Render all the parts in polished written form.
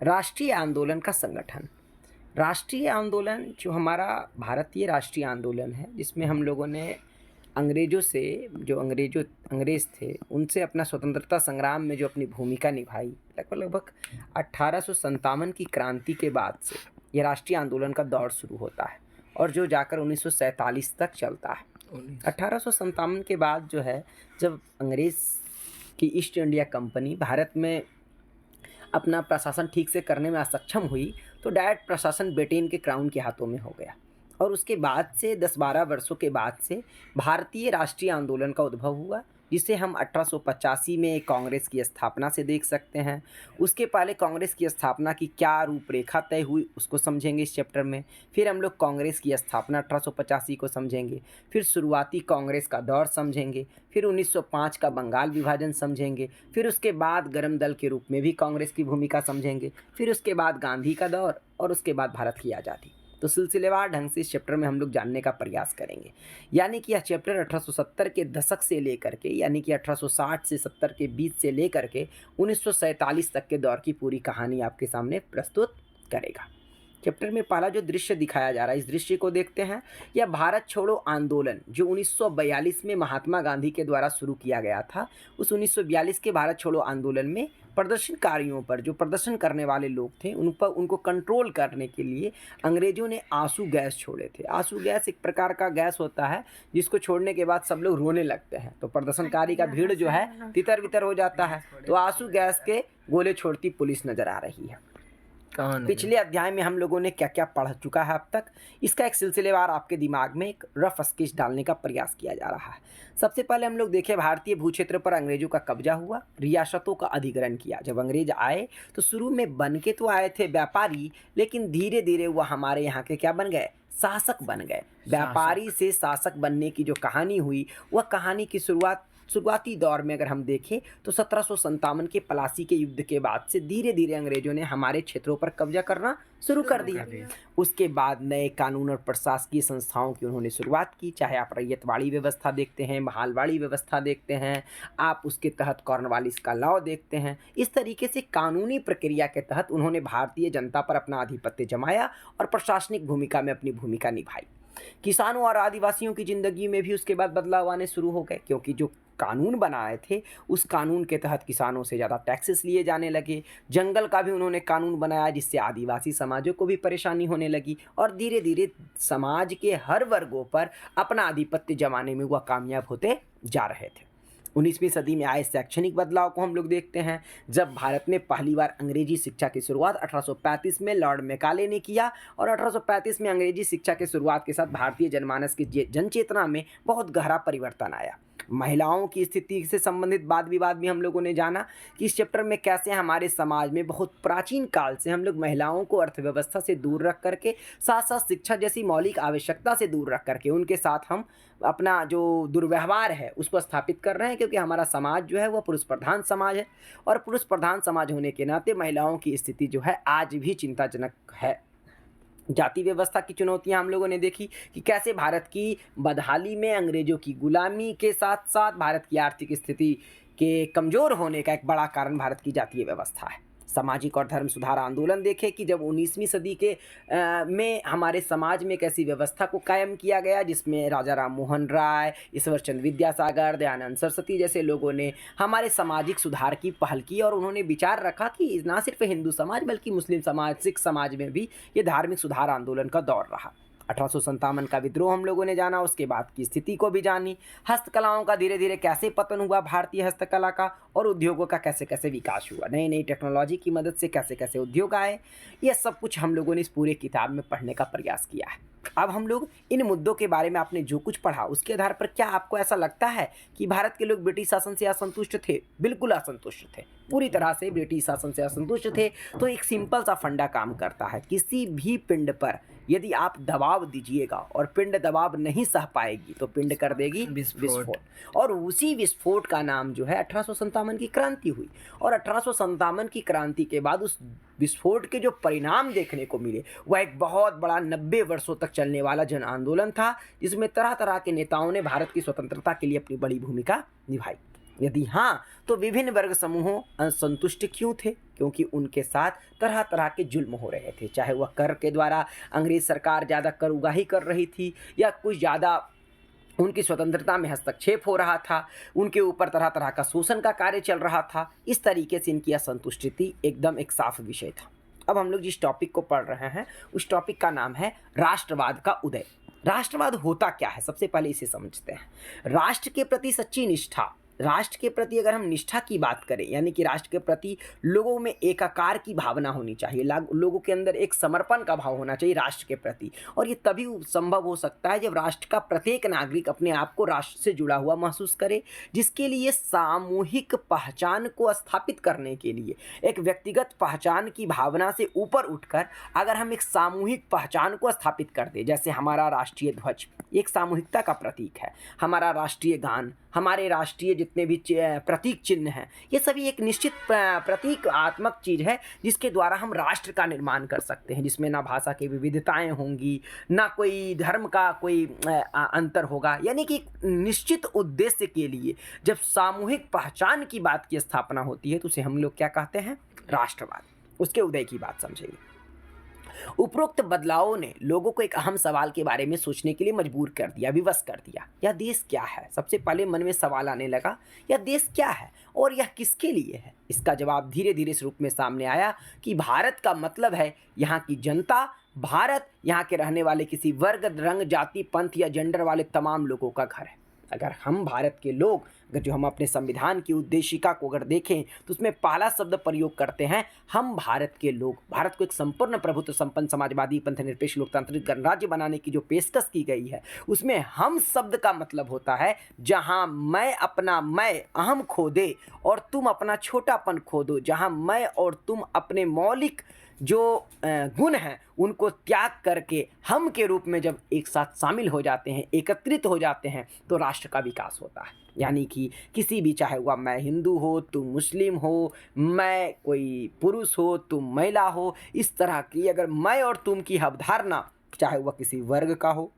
राष्ट्रीय आंदोलन का संगठन। राष्ट्रीय आंदोलन जो हमारा भारतीय राष्ट्रीय आंदोलन है, जिसमें हम लोगों ने अंग्रेज़ों से जो अंग्रेज़ थे उनसे अपना स्वतंत्रता संग्राम में जो अपनी भूमिका निभाई, लगभग 1857 की क्रांति के बाद से ये राष्ट्रीय आंदोलन का दौर शुरू होता है और जो जाकर 1947 तक चलता है। 1857 के बाद जो है, जब अंग्रेज़ की ईस्ट इंडिया कंपनी भारत में अपना प्रशासन ठीक से करने में असक्षम हुई, तो डायरेक्ट प्रशासन ब्रिटेन के क्राउन के हाथों में हो गया और उसके बाद से 10-12 वर्षों के बाद से भारतीय राष्ट्रीय आंदोलन का उद्भव हुआ, जिसे हम 1885 में कांग्रेस की स्थापना से देख सकते हैं। उसके पहले कांग्रेस की स्थापना की क्या रूपरेखा तय हुई उसको समझेंगे इस चैप्टर में। फिर हम लोग कांग्रेस की स्थापना 1885 को समझेंगे, फिर शुरुआती कांग्रेस का दौर समझेंगे, फिर 1905 का बंगाल विभाजन समझेंगे, फिर उसके बाद गरम दल के रूप में भी कांग्रेस की भूमिका समझेंगे, फिर उसके बाद गांधी का दौर और उसके बाद भारत की आज़ादी। तो सिलसिलेवार ढंग से इस चैप्टर में हम लोग जानने का प्रयास करेंगे। यानी कि यह चैप्टर 1870 के दशक से लेकर के, यानी कि 1860 से 70 के बीच से लेकर के 1947 तक के दौर की पूरी कहानी आपके सामने प्रस्तुत करेगा। चैप्टर में पहला जो दृश्य दिखाया जा रहा है, इस दृश्य को देखते हैं। यह भारत छोड़ो आंदोलन जो 1942 में महात्मा गांधी के द्वारा शुरू किया गया था, उस 1942 के भारत छोड़ो आंदोलन में प्रदर्शनकारियों पर, जो प्रदर्शन करने वाले लोग थे, उनको कंट्रोल करने के लिए अंग्रेज़ों ने आंसू गैस छोड़े थे। आंसू गैस एक प्रकार का गैस होता है जिसको छोड़ने के बाद सब लोग रोने लगते हैं, तो प्रदर्शनकारी का भीड़ जो है तितर बितर हो जाता है। तो आंसू गैस के गोले छोड़ती पुलिस नज़र आ रही है। पिछले अध्याय में हम लोगों ने क्या क्या पढ़ चुका है अब तक, इसका एक सिलसिलेवार आपके दिमाग में एक रफ स्केच डालने का प्रयास किया जा रहा है। सबसे पहले हम लोग देखें, भारतीय भूक्षेत्र पर अंग्रेजों का कब्जा हुआ, रियासतों का अधिग्रहण किया। जब अंग्रेज आए तो शुरू में बन के तो आए थे व्यापारी, लेकिन धीरे धीरे वह हमारे यहाँ के क्या बन गए, शासक बन गए। व्यापारी से शासक बनने की जो कहानी हुई, वह कहानी की शुरुआती दौर में अगर हम देखें तो 1757 के प्लासी के युद्ध के बाद से धीरे धीरे अंग्रेजों ने हमारे क्षेत्रों पर कब्जा करना शुरू कर दिया। उसके बाद नए कानून और प्रशासकीय संस्थाओं की उन्होंने शुरुआत की, चाहे आप रैयतवाड़ी व्यवस्था देखते हैं, महालवाड़ी व्यवस्था देखते हैं, आप उसके तहत कॉर्नवालिस का लॉ देखते हैं। इस तरीके से कानूनी प्रक्रिया के तहत उन्होंने भारतीय जनता पर अपना आधिपत्य जमाया और प्रशासनिक भूमिका में अपनी भूमिका निभाई। किसानों और आदिवासियों की ज़िंदगी में भी उसके बाद बदलाव आने शुरू हो गए, क्योंकि जो कानून बनाए थे उस कानून के तहत किसानों से ज़्यादा टैक्सेस लिए जाने लगे। जंगल का भी उन्होंने कानून बनाया, जिससे आदिवासी समाजों को भी परेशानी होने लगी और धीरे धीरे समाज के हर वर्गों पर अपना आधिपत्य जमाने में वह कामयाब होते जा रहे थे। 19वीं सदी में आए शैक्षणिक बदलाव को हम लोग देखते हैं। जब भारत में पहली बार अंग्रेजी शिक्षा की शुरुआत 1835 में लॉर्ड मैकाले ने किया और 1835 में अंग्रेजी शिक्षा की शुरुआत के साथ भारतीय जनमानस की जनचेतना में बहुत गहरा परिवर्तन आया। महिलाओं की स्थिति से संबंधित वाद विवाद भी हम लोगों ने जाना कि इस चैप्टर में कैसे हमारे समाज में बहुत प्राचीन काल से हम लोग महिलाओं को अर्थव्यवस्था से दूर रख करके, साथ साथ शिक्षा जैसी मौलिक आवश्यकता से दूर रख करके उनके साथ हम अपना जो दुर्व्यवहार है उसको स्थापित कर रहे हैं, क्योंकि हमारा समाज जो है वह पुरुष प्रधान समाज है और पुरुष प्रधान समाज होने के नाते महिलाओं की स्थिति जो है आज भी चिंताजनक है। जाति व्यवस्था की चुनौतियां हम लोगों ने देखी कि कैसे भारत की बदहाली में अंग्रेजों की गुलामी के साथ साथ भारत की आर्थिक स्थिति के कमज़ोर होने का एक बड़ा कारण भारत की जातीय व्यवस्था है। सामाजिक और धर्म सुधार आंदोलन देखें कि जब 19वीं सदी के में हमारे समाज में एक ऐसी व्यवस्था को कायम किया गया जिसमें राजा राम मोहन राय, ईश्वर चंद्र विद्यासागर, दयानंद सरस्वती जैसे लोगों ने हमारे सामाजिक सुधार की पहल की और उन्होंने विचार रखा कि ना सिर्फ हिंदू समाज बल्कि मुस्लिम समाज, सिख समाज में भी ये धार्मिक सुधार आंदोलन का दौर रहा। 1857 का विद्रोह हम लोगों ने जाना, उसके बाद की स्थिति को भी जानी। हस्तकलाओं का धीरे धीरे कैसे पतन हुआ भारतीय हस्तकला का, और उद्योगों का कैसे कैसे विकास हुआ, नई नई टेक्नोलॉजी की मदद से कैसे कैसे उद्योग आए, ये सब कुछ हम लोगों ने इस पूरे किताब में पढ़ने का प्रयास किया है। अब हम लोग इन मुद्दों के बारे में आपने जो कुछ पढ़ा उसके आधार पर क्या आपको ऐसा लगता है कि भारत के लोग ब्रिटिश शासन से असंतुष्ट थे? बिल्कुल असंतुष्ट थे, पूरी तरह से ब्रिटिश शासन से असंतुष्ट थे। तो एक सिंपल सा फंडा काम करता है, किसी भी पिंड पर यदि आप दबाव दीजिएगा और पिंड दबाव नहीं सह पाएगी तो पिंड कर देगी विस्फोट। और उसी विस्फोट का नाम जो है 1857 की क्रांति हुई। और 1857 की क्रांति के बाद उस विस्फोट के जो परिणाम देखने को मिले वह एक बहुत बड़ा 90 वर्षों तक चलने वाला जन आंदोलन था, जिसमें तरह तरह के नेताओं ने भारत की स्वतंत्रता के लिए अपनी बड़ी भूमिका निभाई। यदि हाँ, तो विभिन्न वर्ग समूहों असंतुष्ट क्यों थे? क्योंकि उनके साथ तरह तरह के जुल्म हो रहे थे, चाहे वह कर के द्वारा अंग्रेज सरकार ज़्यादा कर उगाही कर रही थी या कुछ ज़्यादा उनकी स्वतंत्रता में हस्तक्षेप हो रहा था, उनके ऊपर तरह तरह का शोषण का कार्य चल रहा था। इस तरीके से इनकी असंतुष्टि थी, एकदम एक साफ विषय था। अब हम लोग जिस टॉपिक को पढ़ रहे हैं उस टॉपिक का नाम है राष्ट्रवाद का उदय। राष्ट्रवाद होता क्या है, सबसे पहले इसे समझते हैं। राष्ट्र के प्रति सच्ची निष्ठा, राष्ट्र के प्रति अगर हम निष्ठा की बात करें, यानी कि राष्ट्र के प्रति लोगों में एकाकार की भावना होनी चाहिए, लोगों के अंदर एक समर्पण का भाव होना चाहिए राष्ट्र के प्रति। और ये तभी संभव हो सकता है जब राष्ट्र का प्रत्येक नागरिक अपने आप को राष्ट्र से जुड़ा हुआ महसूस करे, जिसके लिए सामूहिक पहचान को स्थापित करने के लिए एक व्यक्तिगत पहचान की भावना से ऊपर उठकर अगर हम एक सामूहिक पहचान को स्थापित कर दें, जैसे हमारा राष्ट्रीय ध्वज एक सामूहिकता का प्रतीक है, हमारा राष्ट्रीय गान, हमारे राष्ट्रीय जितने भी प्रतीक चिन्ह हैं, ये सभी एक निश्चित प्रतीकात्मक चीज़ है जिसके द्वारा हम राष्ट्र का निर्माण कर सकते हैं, जिसमें ना भाषा की विविधताएं होंगी, ना कोई धर्म का कोई अंतर होगा। यानी कि निश्चित उद्देश्य के लिए जब सामूहिक पहचान की बात की स्थापना होती है तो उसे हम लोग क्या कहते हैं? राष्ट्रवाद। उसके उदय की बात समझेंगे। उपरोक्त बदलावों ने लोगों को एक अहम सवाल के बारे में सोचने के लिए मजबूर कर दिया, विवश कर दिया। यह देश क्या है? सबसे पहले मन में सवाल आने लगा, यह देश क्या है और यह किसके लिए है? इसका जवाब धीरे धीरे इस रूप में सामने आया कि भारत का मतलब है यहाँ की जनता, भारत यहाँ के रहने वाले किसी वर्ग, रंग, जाति, पंथ या जेंडर वाले तमाम लोगों का घर है। अगर हम भारत के लोग, अगर जो हम अपने संविधान की उद्देशिका को अगर देखें तो उसमें पहला शब्द प्रयोग करते हैं हम भारत के लोग। भारत को एक संपूर्ण प्रभुत्व संपन्न समाजवादी पंथनिरपेक्ष लोकतांत्रिक गणराज्य बनाने की जो पेशकश की गई है उसमें हम शब्द का मतलब होता है जहां मैं अपना मैं अहम खो दे और तुम अपना छोटापन खो दो, जहां मैं और तुम अपने मौलिक जो गुण हैं उनको त्याग करके हम के रूप में जब एक साथ शामिल हो जाते हैं, एकत्रित हो जाते हैं, तो राष्ट्र का विकास होता है। यानी कि किसी भी, चाहे वह मैं हिंदू हो, तुम मुस्लिम हो, मैं कोई पुरुष हो, तुम महिला हो, इस तरह की अगर मैं और तुम की अवधारणा, चाहे वह किसी वर्ग का हो,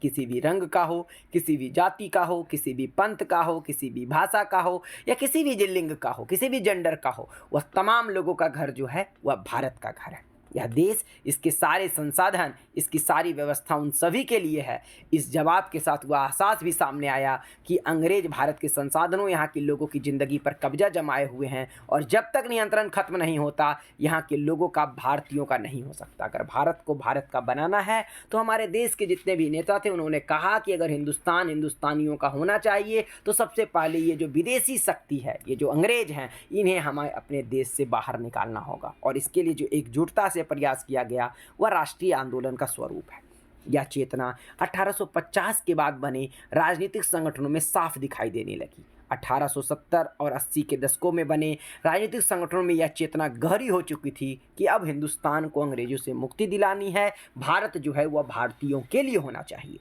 किसी भी रंग का हो, किसी भी जाति का हो, किसी भी पंथ का हो, किसी भी भाषा का हो या किसी भी लिंग का हो, किसी भी जेंडर का हो, वह तमाम लोगों का घर जो है वह भारत का घर है। यह देश, इसके सारे संसाधन, इसकी सारी व्यवस्था उन सभी के लिए है। इस जवाब के साथ वह एहसास भी सामने आया कि अंग्रेज भारत के संसाधनों, यहाँ के लोगों की ज़िंदगी पर कब्जा जमाए हुए हैं और जब तक नियंत्रण खत्म नहीं होता यहाँ के लोगों का भारतीयों का नहीं हो सकता। अगर भारत को भारत का बनाना है तो हमारे देश के जितने भी नेता थे उन्होंने कहा कि अगर हिंदुस्तान हिंदुस्तानियों का होना चाहिए तो सबसे पहले ये जो विदेशी शक्ति है, ये जो अंग्रेज हैं, इन्हें हमें अपने देश से बाहर निकालना होगा। और इसके लिए जो एकजुटता से प्रयास किया गया वह राष्ट्रीय आंदोलन का स्वरूप है। यह चेतना 1850 के बाद बने राजनीतिक संगठनों में साफ दिखाई देने लगी। 1870 और 80 के दशकों में बने राजनीतिक संगठनों में यह चेतना गहरी हो चुकी थी कि अब हिंदुस्तान को अंग्रेजों से मुक्ति दिलानी है, भारत जो है वह भारतीयों के लिए होना चाहिए।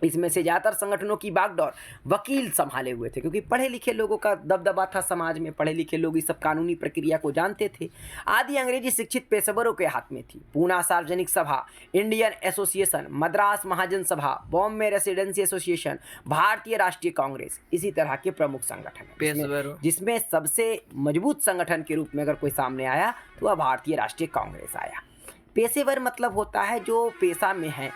इसमें से ज़्यादातर संगठनों की बागडोर वकील संभाले हुए थे, क्योंकि पढ़े लिखे लोगों का दबदबा था समाज में, पढ़े लिखे लोग इस सब कानूनी प्रक्रिया को जानते थे। आदि अंग्रेजी शिक्षित पेशेवरों के हाथ में थी। पूना सार्वजनिक सभा, इंडियन एसोसिएशन, मद्रास महाजन सभा, बॉम्बे रेसिडेंसी एसोसिएशन, भारतीय राष्ट्रीय कांग्रेस, इसी तरह के प्रमुख संगठन, जिसमें सबसे मजबूत संगठन के रूप में अगर कोई सामने आया तो वह भारतीय राष्ट्रीय कांग्रेस आया। पेशेवर मतलब होता है जो पेशा में है,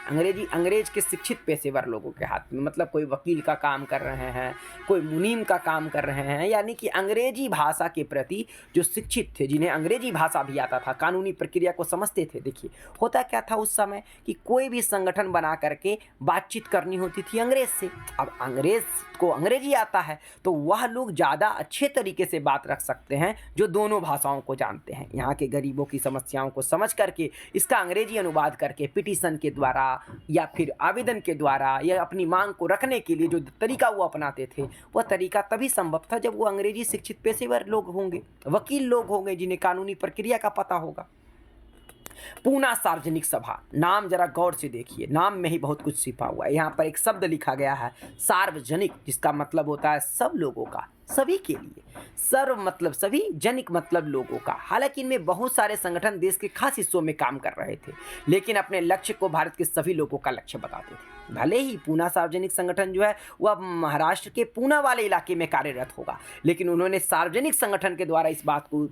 अंग्रेज के शिक्षित पेशेवर लोगों के हाथ में, मतलब कोई वकील का काम कर रहे हैं, कोई मुनीम का काम कर रहे हैं, यानी कि अंग्रेजी भाषा के प्रति जो शिक्षित थे, जिन्हें अंग्रेजी भाषा भी आता था, कानूनी प्रक्रिया को समझते थे। देखिए होता क्या था उस समय कि कोई भी संगठन बना करके बातचीत करनी होती थी अंग्रेज से। अब अंग्रेज को अंग्रेजी आता है तो वह लोग ज़्यादा अच्छे तरीके से बात रख सकते हैं जो दोनों भाषाओं को जानते हैं। यहाँ के गरीबों की समस्याओं को समझ करके इसका अंग्रेजी अनुवाद करके पिटीशन के द्वारा या फिर आवेदन के द्वारा या अपनी मांग को रखने के लिए जो तरीका वो अपनाते थे, वह तरीका तभी संभव था जब वो अंग्रेजी शिक्षित पेशेवर लोग होंगे, वकील लोग होंगे, जिन्हें कानूनी प्रक्रिया का पता होगा। पूना सार्वजनिक सभा, नाम जरा गौर से देखिए, नाम में ही बहुत कुछ छिपा हुआ है। यहाँ पर एक शब्द लिखा गया है सार्वजनिक, जिसका मतलब होता है सब लोगों का, सभी के लिए। सर्व मतलब सभी, जनिक मतलब लोगों का। हालांकि इनमें बहुत सारे संगठन देश के खास हिस्सों में काम कर रहे थे, लेकिन अपने लक्ष्य को भारत के सभी लोगों का लक्ष्य बताते थे। भले ही पूना सार्वजनिक संगठन जो है वह महाराष्ट्र के पूना वाले इलाके में कार्यरत होगा, लेकिन उन्होंने सार्वजनिक संगठन के द्वारा इस बात को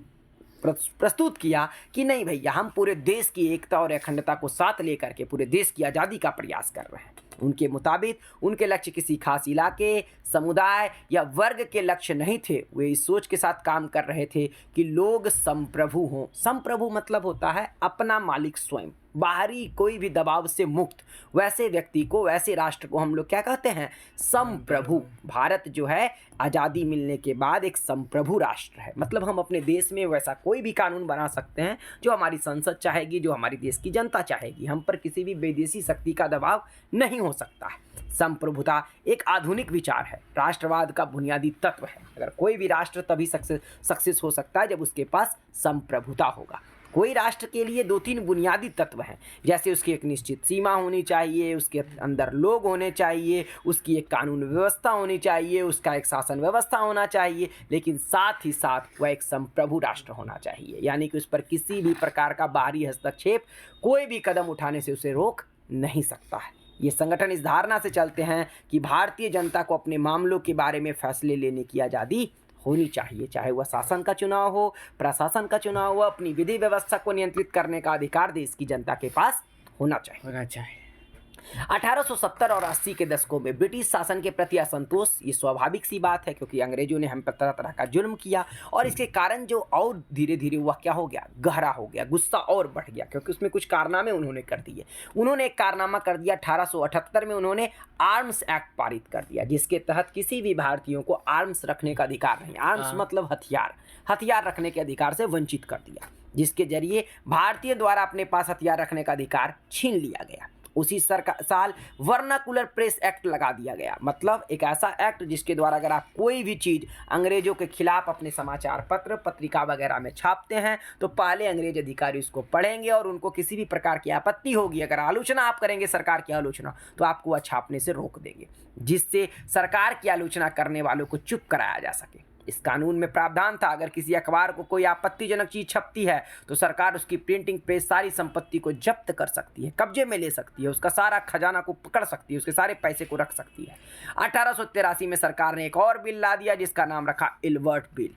प्रस्तुत किया कि नहीं भैया, हम पूरे देश की एकता और अखंडता को साथ लेकर के पूरे देश की आज़ादी का प्रयास कर रहे हैं। उनके मुताबिक उनके लक्ष्य किसी खास इलाके, समुदाय या वर्ग के लक्ष्य नहीं थे। वे इस सोच के साथ काम कर रहे थे कि लोग संप्रभु हों। संप्रभु मतलब होता है अपना मालिक स्वयं, बाहरी कोई भी दबाव से मुक्त। वैसे व्यक्ति को, वैसे राष्ट्र को हम लोग क्या कहते हैं? संप्रभु। भारत जो है आज़ादी मिलने के बाद एक संप्रभु राष्ट्र है। मतलब हम अपने देश में वैसा कोई भी कानून बना सकते हैं जो हमारी संसद चाहेगी, जो हमारी देश की जनता चाहेगी। हम पर किसी भी विदेशी शक्ति का दबाव नहीं हो सकता है। संप्रभुता एक आधुनिक विचार है, राष्ट्रवाद का बुनियादी तत्व है। अगर कोई भी राष्ट्र तभी सक्सेस हो सकता है जब उसके पास संप्रभुता होगा। कोई राष्ट्र के लिए 2-3 बुनियादी तत्व हैं, जैसे उसकी एक निश्चित सीमा होनी चाहिए, उसके अंदर लोग होने चाहिए, उसकी एक कानून व्यवस्था होनी चाहिए, उसका एक शासन व्यवस्था होना चाहिए, लेकिन साथ ही साथ वह एक संप्रभु राष्ट्र होना चाहिए। यानी कि उस पर किसी भी प्रकार का बाहरी हस्तक्षेप, कोई भी कदम उठाने से उसे रोक नहीं सकता है। ये संगठन इस धारणा से चलते हैं कि भारतीय जनता को अपने मामलों के बारे में फैसले लेने की आज़ादी होनी चाहिए, चाहे वह शासन का चुनाव हो, प्रशासन का चुनाव हो। अपनी विधि व्यवस्था को नियंत्रित करने का अधिकार देश की जनता के पास होना चाहिए। 1870 और 80 के दशकों में ब्रिटिश शासन के प्रति असंतोष, ये स्वाभाविक सी बात है, क्योंकि अंग्रेजों ने हम पर तरह तरह का जुल्म किया, और इसके कारण जो और धीरे धीरे वह क्या हो गया, गहरा हो गया, गुस्सा और बढ़ गया, क्योंकि उसमें कुछ कारनामे उन्होंने कर दिए। उन्होंने एक कारनामा कर दिया, 1878 में उन्होंने आर्म्स एक्ट पारित कर दिया, जिसके तहत किसी भी भारतीयों को आर्म्स रखने का अधिकार नहीं, आर्म्स मतलब हथियार रखने के अधिकार से वंचित कर दिया, जिसके जरिए भारतीय द्वारा अपने पास हथियार रखने का अधिकार छीन लिया गया। उसी साल वर्नाकुलर प्रेस एक्ट लगा दिया गया, मतलब एक ऐसा एक्ट जिसके द्वारा अगर आप कोई भी चीज़ अंग्रेजों के खिलाफ अपने समाचार पत्र, पत्रिका वगैरह में छापते हैं, तो पहले अंग्रेज अधिकारी उसको पढ़ेंगे और उनको किसी भी प्रकार की आपत्ति होगी, अगर आलोचना आप करेंगे सरकार की आलोचना, तो आपको वह छापने से रोक देंगे, जिससे सरकार की आलोचना करने वालों को चुप कराया जा सके। इस कानून में प्रावधान था, अगर किसी अखबार को कोई आपत्तिजनक चीज़ छपती है तो सरकार उसकी प्रिंटिंग प्रेस, सारी संपत्ति को जब्त कर सकती है, कब्जे में ले सकती है, उसका सारा खजाना को पकड़ सकती है, उसके सारे पैसे को रख सकती है। 1883 में सरकार ने एक और बिल ला दिया जिसका नाम रखा इल्बर्ट बिल।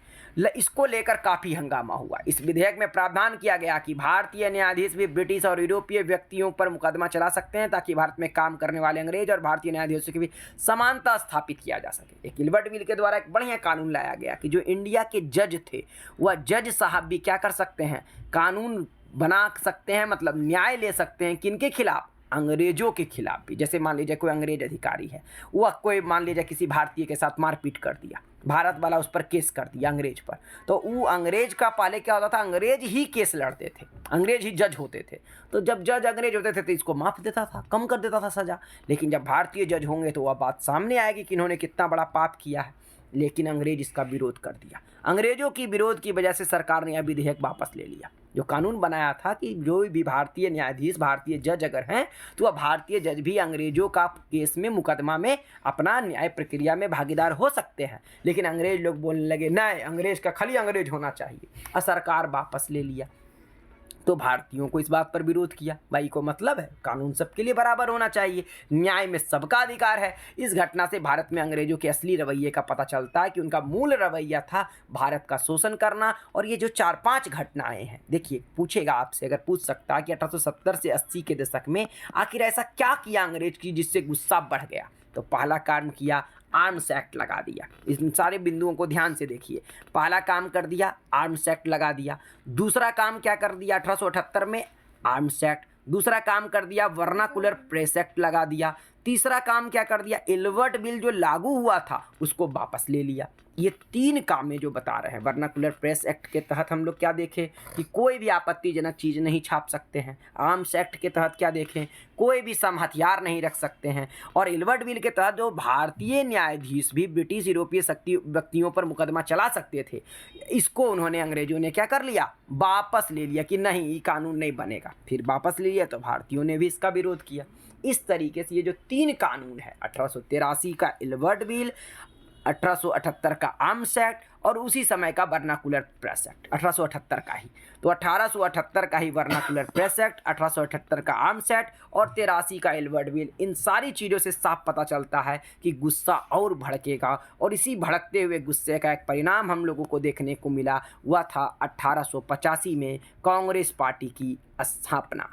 इसको लेकर काफ़ी हंगामा हुआ। इस विधेयक में प्रावधान किया गया कि भारतीय न्यायाधीश भी ब्रिटिश और यूरोपीय व्यक्तियों पर मुकदमा चला सकते हैं, ताकि भारत में काम करने वाले अंग्रेज और भारतीय न्यायाधीशों की भी समानता स्थापित किया जा सके। एक इल्बर्ट बिल के द्वारा एक बढ़िया कानून लाया गया कि जो इंडिया के जज थे, वह जज साहब भी क्या कर सकते हैं, कानून बना सकते हैं, मतलब न्याय ले सकते हैं। किनके खिलाफ? अंग्रेजों के खिलाफ भी। जैसे मान लीजिए कोई अंग्रेज अधिकारी है, वह कोई मान लीजिए किसी भारतीय के साथ मारपीट कर दिया, भारत वाला उस पर केस कर दिया अंग्रेज पर, तो वो अंग्रेज का पहले क्या होता था, अंग्रेज ही केस लड़ते थे, अंग्रेज ही जज होते थे। तो जब जज अंग्रेज होते थे तो इसको माफ देता था, कम कर देता था सज़ा। लेकिन जब भारतीय जज होंगे तो वह बात सामने आएगी कि इन्होंने कितना बड़ा पाप किया है। लेकिन अंग्रेज इसका विरोध कर दिया। अंग्रेजों की विरोध की वजह से सरकार ने यह विधेयक वापस ले लिया। जो कानून बनाया था कि जो भी भारतीय न्यायाधीश, भारतीय जज अगर हैं, तो वह भारतीय जज भी अंग्रेजों का केस में, मुकदमा में, अपना न्याय प्रक्रिया में भागीदार हो सकते हैं। लेकिन अंग्रेज लोग बोलने लगे नहीं, अंग्रेज का खाली अंग्रेज होना चाहिए, और सरकार वापस ले लिया। तो भारतीयों को इस बात पर विरोध किया। भाई को मतलब है कानून सबके लिए बराबर होना चाहिए, न्याय में सबका अधिकार है। इस घटना से भारत में अंग्रेजों के असली रवैये का पता चलता है कि उनका मूल रवैया था भारत का शोषण करना। और ये जो 4-5 घटनाएं हैं, देखिए पूछेगा आपसे, अगर पूछ सकता कि 1870 से 80 के दशक में आखिर ऐसा क्या किया अंग्रेज की जिससे गुस्सा बढ़ गया, तो पहला काम किया, आर्म्स एक्ट लगा दिया। इन सारे बिंदुओं को ध्यान से देखिए। पहला काम कर दिया, आर्म्स एक्ट लगा दिया। दूसरा काम क्या कर दिया 1878 में, आर्म्स एक्ट। दूसरा काम कर दिया, वर्नाकुलर प्रेस एक्ट लगा दिया। तीसरा काम क्या कर दिया, इल्वर्ट बिल जो लागू हुआ था उसको वापस ले लिया। ये 3 काम जो बता रहे हैं। वर्नाकुलर प्रेस एक्ट के तहत हम लोग क्या देखें कि कोई भी आपत्तिजनक चीज़ नहीं छाप सकते हैं। आर्म्स एक्ट के तहत क्या देखें, कोई भी सम हथियार नहीं रख सकते हैं। और इल्वर्ट बिल के तहत जो भारतीय न्यायाधीश भी ब्रिटिश यूरोपीय व्यक्तियों पर मुकदमा चला सकते थे, इसको उन्होंने अंग्रेजों ने क्या कर लिया, वापस ले लिया कि नहीं ये कानून नहीं बनेगा। फिर वापस ले लिया तो भारतीयों ने भी इसका विरोध किया। इस तरीके से ये जो 3 कानून है, 1883 का इल्वर्ट बिल, 1878 का आर्म्स एक्ट और उसी समय का वर्नाकुलर प्रेस एक्ट, 1878 का ही। तो 1878 का ही वर्नाकुलर प्रेस एक्ट, 1878 का आर्म्स एक्ट और 83 का इल्वर्ट बिल, इन सारी चीज़ों से साफ पता चलता है कि गुस्सा और भड़केगा। और इसी भड़कते हुए गुस्से का एक परिणाम हम लोगों को देखने को मिला, हुआ था 1885 में कांग्रेस पार्टी की स्थापना।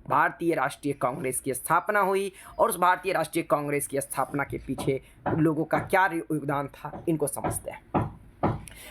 भारतीय राष्ट्रीय कांग्रेस की स्थापना हुई और उस भारतीय राष्ट्रीय कांग्रेस की स्थापना के पीछे लोगों का क्या योगदान था, इनको समझते हैं।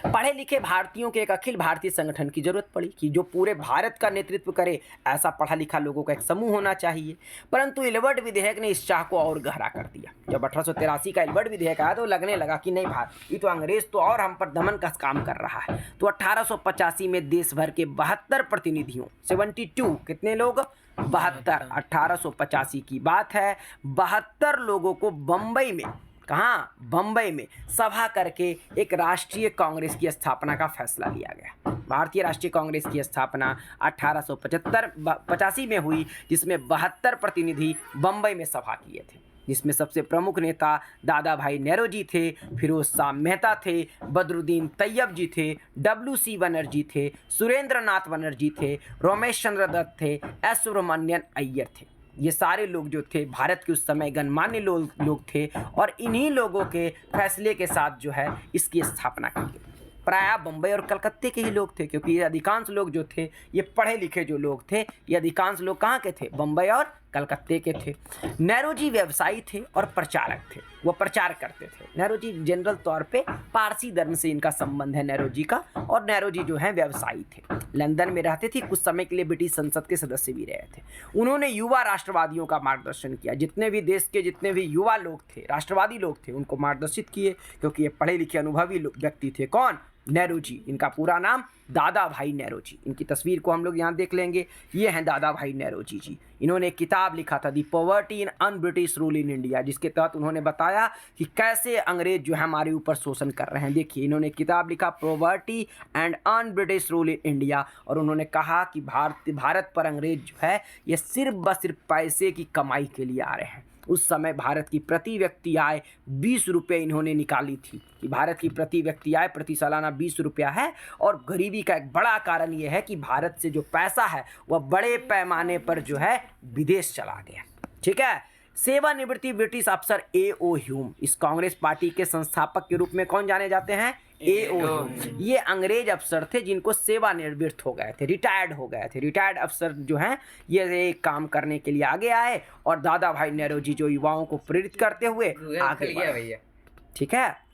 पढ़े लिखे भारतीयों के एक अखिल भारतीय संगठन की जरूरत पड़ी कि जो पूरे भारत का नेतृत्व करे, ऐसा पढ़ा लिखा लोगों का एक समूह होना चाहिए। परंतु इल्वर्ट विधेयक ने इस चाह को और गहरा कर दिया। जब 1883 का इल्वर्ट विधेयक आया तो लगने लगा कि नहीं भारत, ये तो अंग्रेज तो और हम पर दमन का काम कर रहा है। तो 1885 में देश भर के 72 प्रतिनिधियों, 72 कितने लोग, 72, 1885 की बात है, 72 लोगों को बम्बई में, कहाँ, बम्बई में सभा करके एक राष्ट्रीय कांग्रेस की स्थापना का फैसला लिया गया। भारतीय राष्ट्रीय कांग्रेस की स्थापना 1885 में हुई, जिसमें 72 प्रतिनिधि बम्बई में सभा किए थे, जिसमें सबसे प्रमुख नेता दादा भाई नेहरू थे, फिरोज शाह मेहता थे, बदरुद्दीन तैयब जी थे, WC बनर्जी थे, सुरेंद्र नाथ बनर्जी थे, रमेश चंद्र दत्त थे, एस सुब्रमण्यन अय्यर थे। ये सारे लोग जो थे भारत के उस समय गणमान्य लोग थे और इन्हीं लोगों के फैसले के साथ जो है इसकी स्थापना की गई। प्रायः बम्बई और कलकत्ते के ही लोग थे, क्योंकि ये अधिकांश लोग जो थे, ये पढ़े लिखे जो लोग थे, ये अधिकांश लोग कहाँ के थे, बम्बई और कलकत्ते के थे। नेहरू जी व्यवसायी थे और प्रचारक थे, वो प्रचार करते थे। नेहरू जी जनरल तौर पे पारसी धर्म से इनका संबंध है नेहरू जी का, और नेहरू जी जो है व्यवसायी थे, लंदन में रहते थे, कुछ समय के लिए ब्रिटिश संसद के सदस्य भी रहे थे। उन्होंने युवा राष्ट्रवादियों का मार्गदर्शन किया, जितने भी देश के जितने भी युवा लोग थे, राष्ट्रवादी लोग थे, उनको मार्गदर्शित किए, क्योंकि ये पढ़े लिखे अनुभवी व्यक्ति थे। कौन, नेहरू जी, इनका पूरा नाम दादा भाई नेहरू जी। इनकी तस्वीर को हम लोग यहाँ देख लेंगे, ये हैं दादा भाई नेहरू जी। इन्होंने एक किताब लिखा था the poverty in un British rule in India, जिसके तहत उन्होंने बताया कि कैसे अंग्रेज जो है हमारे ऊपर शोषण कर रहे हैं। देखिए इन्होंने किताब लिखा poverty and on British rule in India, और उन्होंने कहा कि भारत पर अंग्रेज जो है ये सिर्फ बस सिर्फ पैसे की कमाई के लिए आ रहे हैं। उस समय भारत की प्रति व्यक्ति आय 20 रुपये इन्होंने निकाली थी कि भारत की प्रति व्यक्ति आय प्रति सालाना 20 रुपया है। और गरीबी का एक बड़ा कारण यह है कि भारत से जो पैसा है वह बड़े पैमाने पर जो है विदेश चला गया। ठीक है। सेवानिवृत्ति ब्रिटिश अफसर A.O. ह्यूम इस कांग्रेस पार्टी के संस्थापक के रूप में कौन जाने जाते हैं, A.O. ह्यूम। ये अंग्रेज अफसर थे जिनको सेवानिवृत्त हो गए थे, रिटायर्ड हो गए थे। रिटायर्ड अफसर जो हैं ये काम करने के लिए आगे आए और दादा भाई नेहरू जी जो युवाओं को प्रेरित करते हुए आगे बढ़े। ठीक है।